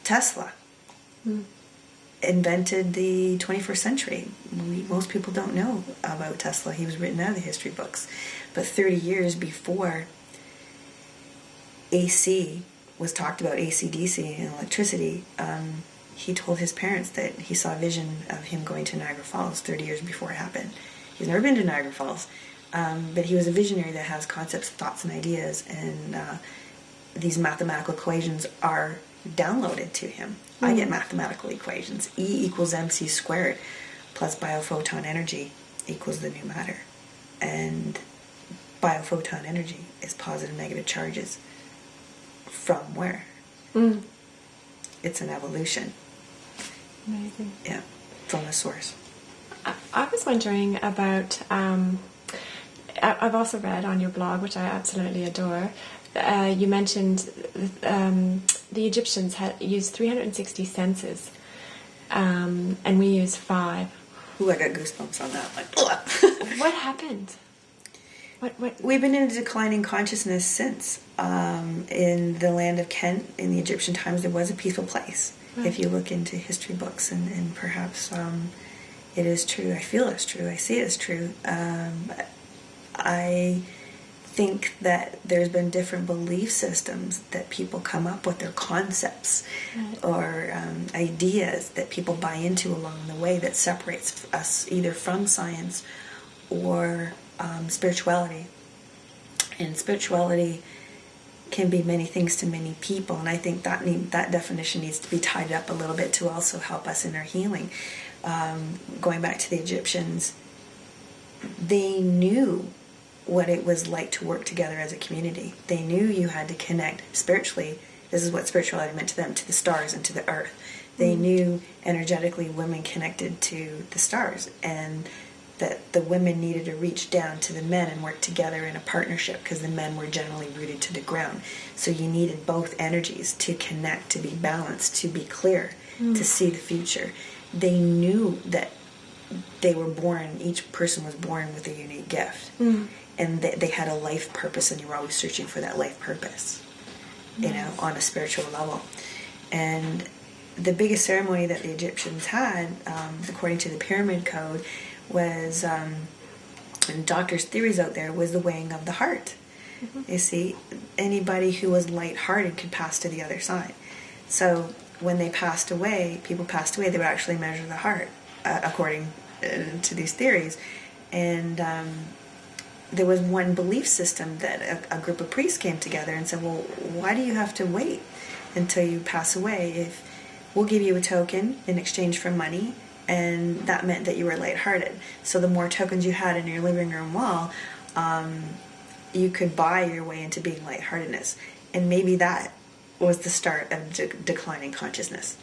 Tesla invented the 21st century. Most people don't know about Tesla. He was written out of the history books. But 30 years before AC was talked about, AC/DC and electricity, he told his parents that he saw a vision of him going to Niagara Falls 30 years before it happened. He's never been to Niagara Falls, but he was a visionary that has concepts, thoughts, and ideas, and these mathematical equations are downloaded to him. I get mathematical equations. E equals mc squared plus biophoton energy equals the new matter. And biophoton energy is positive and negative charges. From where? It's an evolution. Amazing. Yeah, from the source. I was wondering about, I've also read on your blog, which I absolutely adore, you mentioned the Egyptians had used 360 senses, and we use 5. Ooh, I got goosebumps on that. Like, what happened? What? We've been in a declining consciousness since. In the land of Kent, in the Egyptian times, there was a peaceful place. Right. If you look into history books, and perhaps it is true. I feel it's true. I see it as true. I think that there's been different belief systems that people come up with, their concepts or ideas that people buy into along the way that separates us either from science or spirituality. And spirituality can be many things to many people, and I think that definition needs to be tied up a little bit to also help us in our healing. Going back to the Egyptians, they knew what it was like to work together as a community. They knew you had to connect spiritually. This is what spirituality meant to them, to the stars and to the earth. They knew energetically women connected to the stars, and that the women needed to reach down to the men and work together in a partnership because the men were generally rooted to the ground. So you needed both energies to connect, to be balanced, to be clear, to see the future. They knew that they were born, each person was born with a unique gift. And they had a life purpose, and you were always searching for that life purpose, you know, on a spiritual level. And the biggest ceremony that the Egyptians had, according to the pyramid code, was, and doctors' theories out there, was the weighing of the heart. You see, anybody who was lighthearted could pass to the other side. So when they passed away, people passed away, they would actually measure the heart, according to these theories. And there was one belief system that a group of priests came together and said, well, why do you have to wait until you pass away? If we'll give you a token in exchange for money, and that meant that you were lighthearted. So the more tokens you had in your living room wall, you could buy your way into being lightheartedness. And maybe that was the start of declining consciousness.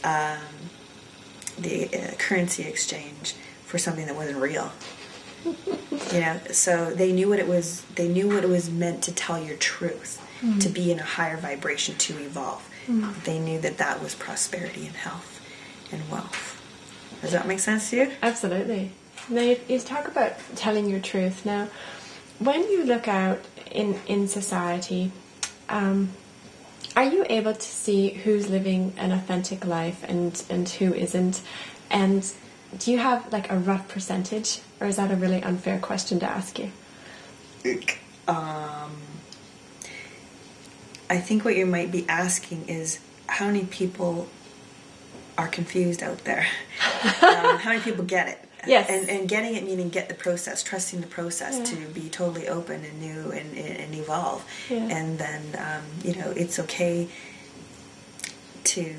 The currency exchange for something that wasn't real. You know, so they knew what it was. They knew what it was meant to tell your truth, to be in a higher vibration, to evolve. They knew that that was prosperity and health and wealth. Does that make sense to you? Absolutely. Now you talk about telling your truth. Now, when you look out in society, are you able to see who's living an authentic life and who isn't? And do you have like a rough percentage, or is that a really unfair question to ask you? I think what you might be asking is how many people are confused out there. How many people get it? Yes. And getting it meaning get the process, trusting the process to be totally open and new and evolve. Yeah. And then, you know, it's okay to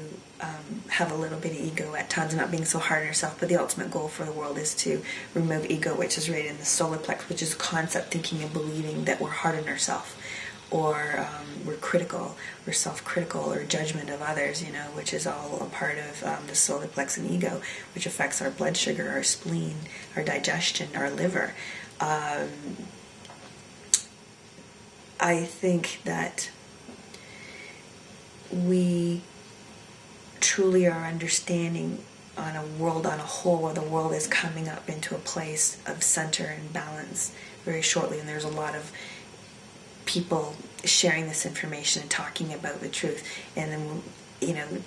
have a little bit of ego at times, not being so hard on yourself, but the ultimate goal for the world is to remove ego, which is right in the solar plex, which is concept thinking and believing that we're hard on ourselves, or we're critical, we're self-critical, or judgment of others, you know, which is all a part of the solar plex and ego, which affects our blood sugar, our spleen, our digestion, our liver. I think that we truly are understanding on a world on a whole where the world is coming up into a place of center and balance very shortly, and there's a lot of people sharing this information and talking about the truth. And then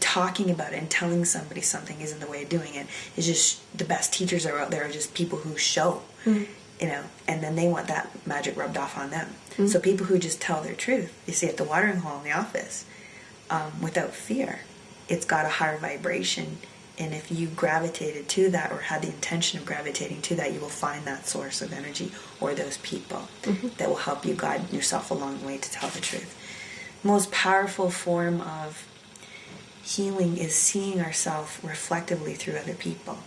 talking about it and telling somebody something isn't the way of doing it. It's just the best teachers are out there are just people who show, and then they want that magic rubbed off on them. So people who just tell their truth, you see at the watering hole in the office, without fear, it's got a higher vibration. And if you gravitated to that or had the intention of gravitating to that, you will find that source of energy or those people that will help you guide yourself along the way to tell the truth. The most powerful form of healing is seeing ourselves reflectively through other people.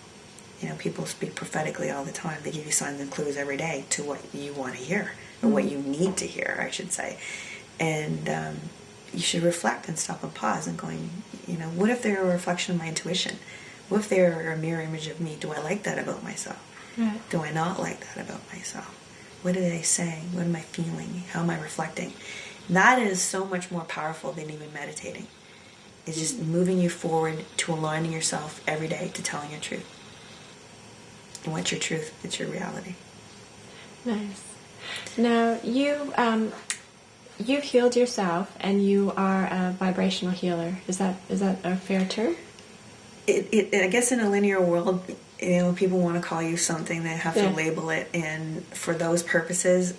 People speak prophetically all the time. They give you signs and clues every day to what you want to hear, or what you need to hear, I should say. And you should reflect and stop and pause and going, what if they're a reflection of my intuition? What if they're a mirror image of me? Do I like that about myself? Right. Do I not like that about myself? What are they saying? What am I feeling? How am I reflecting? That is so much more powerful than even meditating. It's just moving you forward to aligning yourself every day to telling your truth. And what's your truth? It's your reality. Nice. Now, you've healed yourself, and you are a vibrational healer. Is that a fair term? I guess in a linear world, people want to call you something, they have to label it, and for those purposes,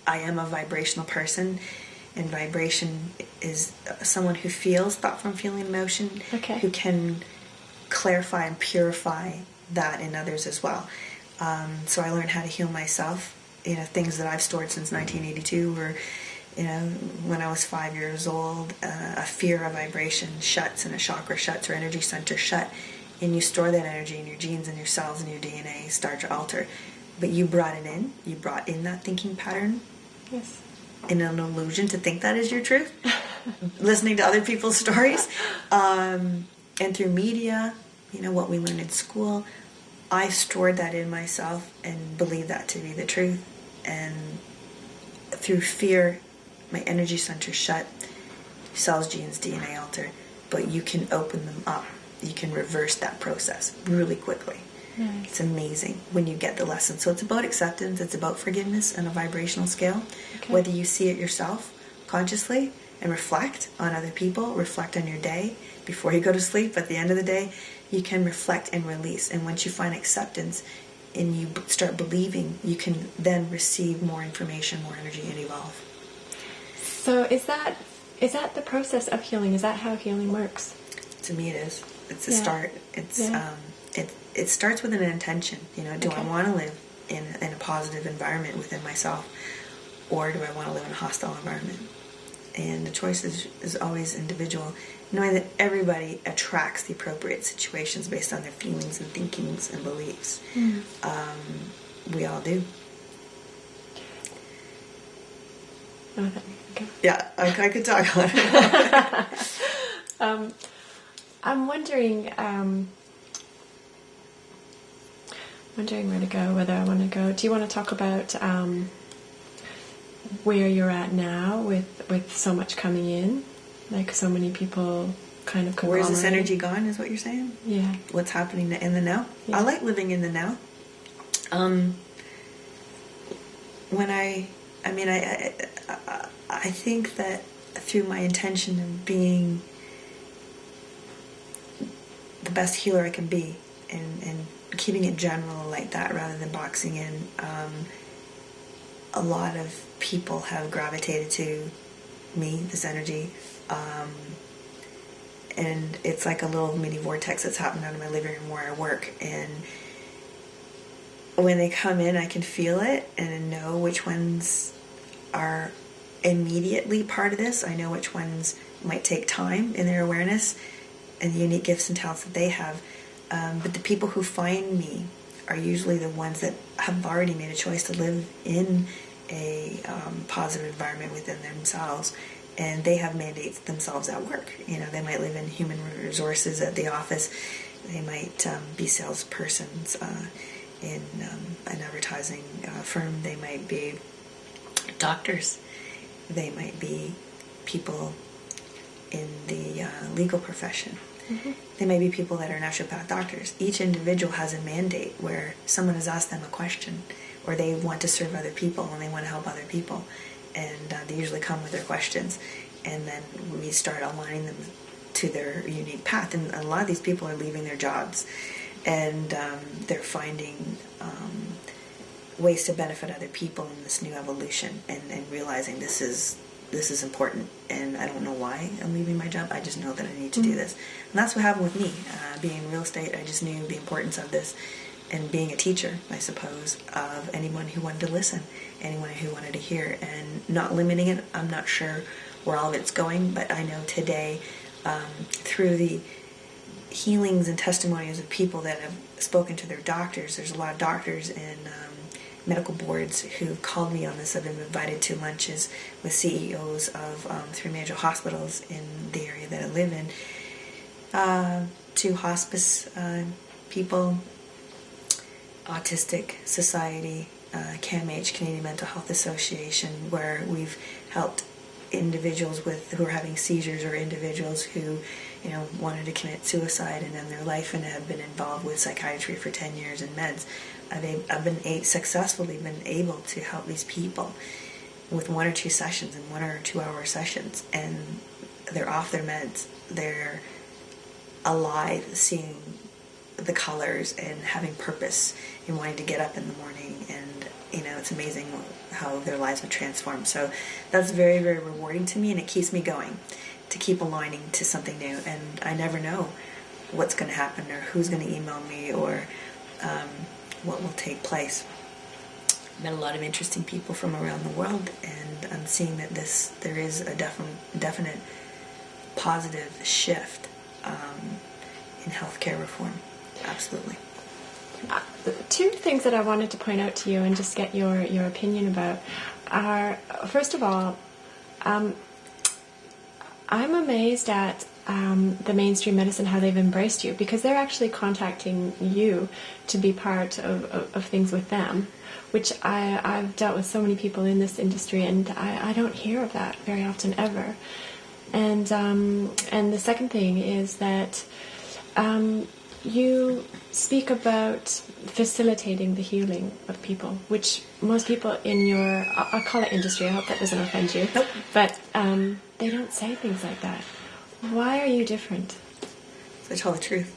I am a vibrational person, and vibration is someone who feels thought from feeling emotion, who can clarify and purify that in others as well. So I learned how to heal myself. Things that I've stored since 1982 were, when I was 5 years old, a fear of vibration shuts, and a chakra shuts, or energy center shut, and you store that energy in your genes and your cells and your DNA start to alter. But you brought it in. You brought in that thinking pattern. Yes. In an illusion to think that is your truth. Listening to other people's stories. And through media, what we learn in school, I stored that in myself and believed that to be the truth. And through fear, my energy center shut, cells, genes, DNA alter, but you can open them up. You can reverse that process really quickly. Nice. It's amazing when you get the lesson. So it's about acceptance, it's about forgiveness on a vibrational scale. Whether you see it yourself consciously and reflect on other people, reflect on your day before you go to sleep, at the end of the day, you can reflect and release. And once you find acceptance and you start believing, you can then receive more information, more energy, and evolve. So is that the process of healing? Is that how healing works? To me, it is. It's a start. It's it starts with an intention. Do I want to live in a positive environment within myself, or do I want to live in a hostile environment? And the choice is always individual, knowing that everybody attracts the appropriate situations based on their feelings and thinkings and beliefs. We all do. Okay. Yeah, I could talk on it. I'm wondering where to go, whether I want to go. Do you want to talk about where you're at now with so much coming in? Like so many people kind of Where's this energy gone, is what you're saying? Yeah. What's happening in the now? Yeah. I like living in the now. I think that through my intention of being the best healer I can be, and keeping it general like that rather than boxing in, a lot of people have gravitated to me, this energy, and it's like a little mini vortex that's happened out of my living room where I work, and when they come in I can feel it and know which ones are immediately part of this. I know which ones might take time in their awareness and the unique gifts and talents that they have, but the people who find me are usually the ones that have already made a choice to live in a positive environment within themselves, and they have mandates themselves at work. They might live in human resources at the office, they might be salespersons in an advertising firm, they might be doctors, they might be people in the legal profession. They may be people that are naturopath doctors. Each individual has a mandate where someone has asked them a question, or they want to serve other people and they want to help other people, and they usually come with their questions, and then we start aligning them to their unique path. And a lot of these people are leaving their jobs, and they're finding ways to benefit other people in this new evolution, and realizing this is important, and I don't know why I'm leaving my job. I just know that I need to do this. And that's what happened with me. Being in real estate, I just knew the importance of this, and being a teacher, I suppose, of anyone who wanted to listen, anyone who wanted to hear, and not limiting it. I'm not sure where all of it's going, but I know today, through the healings and testimonies of people that have spoken to their doctors, there's a lot of doctors and medical boards who've called me on this. I've been invited to lunches with CEOs of 3 major hospitals in the area that I live in, to hospice people, Autistic Society, CAMH, Canadian Mental Health Association, where we've helped individuals who are having seizures, or individuals who wanted to commit suicide and end their life, and have been involved with psychiatry for 10 years and meds. I've been successfully been able to help these people with 1 or 2 sessions, and 1 or 2 hour sessions, and they're off their meds. They're alive, seeing the colors and having purpose and wanting to get up in the morning, and it's amazing how their lives have transformed. So that's very, very rewarding to me, and it keeps me going to keep aligning to something new. And I never know what's going to happen, or who's going to email me, or what will take place. I've met a lot of interesting people from around the world, and I'm seeing that there is a definite positive shift in healthcare reform. Absolutely. 2 things that I wanted to point out to you and just get your opinion about are, first of all, I'm amazed at the mainstream medicine, how they've embraced you, because they're actually contacting you to be part of things with them, which I've dealt with so many people in this industry, and I don't hear of that very often ever. And the second thing is that you speak about facilitating the healing of people, which most people in your, I'll call it industry, I hope that doesn't offend you, Nope. But they don't say things like that. Why are you different? To tell the truth.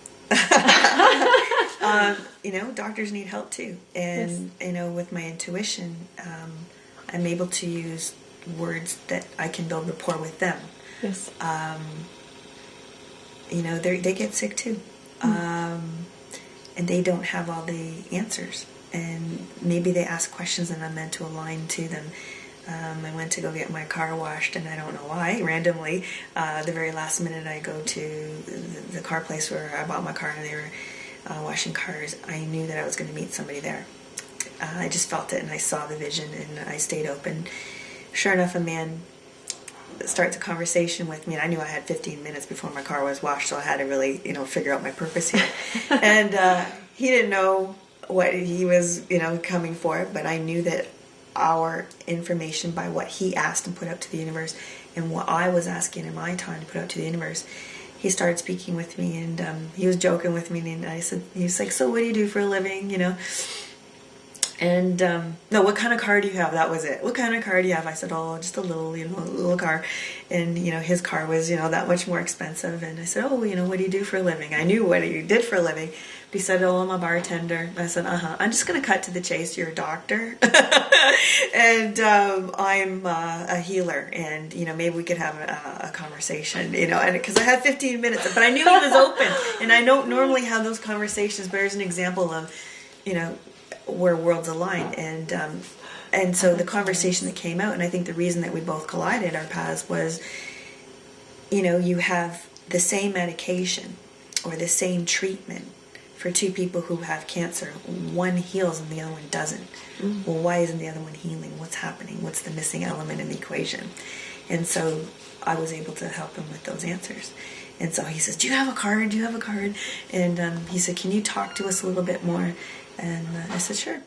Doctors need help too. And, Yes. With my intuition, I'm able to use words that I can build rapport with them. Yes. They get sick too. And they don't have all the answers. And maybe they ask questions and I'm meant to align to them. I went to go get my car washed, and I don't know why, randomly, the very last minute I go to the car place where I bought my car, and they were washing cars. I knew that I was going to meet somebody there. I just felt it, and I saw the vision, and I stayed open. Sure enough, a man starts a conversation with me, and I knew I had 15 minutes before my car was washed, so I had to really, figure out my purpose here. And he didn't know what he was, coming for, but I knew that our information, by what he asked and put out to the universe, and what I was asking in my time to put out to the universe, he started speaking with me, and he was joking with me, and I said, he was like, so what do you do for a living, And, no, what kind of car do you have? That was it. What kind of car do you have? I said, oh, just a little car. And, his car was, that much more expensive. And I said, oh, what do you do for a living? I knew what he did for a living. But he said, oh, I'm a bartender. I said, I'm just going to cut to the chase. You're a doctor. And I'm a healer. And, maybe we could have a conversation, and because I had 15 minutes. But I knew he was open. And I don't normally have those conversations, but there's an example of, where worlds align, and so the conversation that came out, and I think the reason that we both collided our paths was, you have the same medication or the same treatment for 2 people who have cancer. One heals and the other one doesn't. Well, why isn't the other one healing? What's happening? What's the missing element in the equation? And so I was able to help him with those answers. And so he says, do you have a card? Do you have a card? And he said, can you talk to us a little bit more? And I said, sure.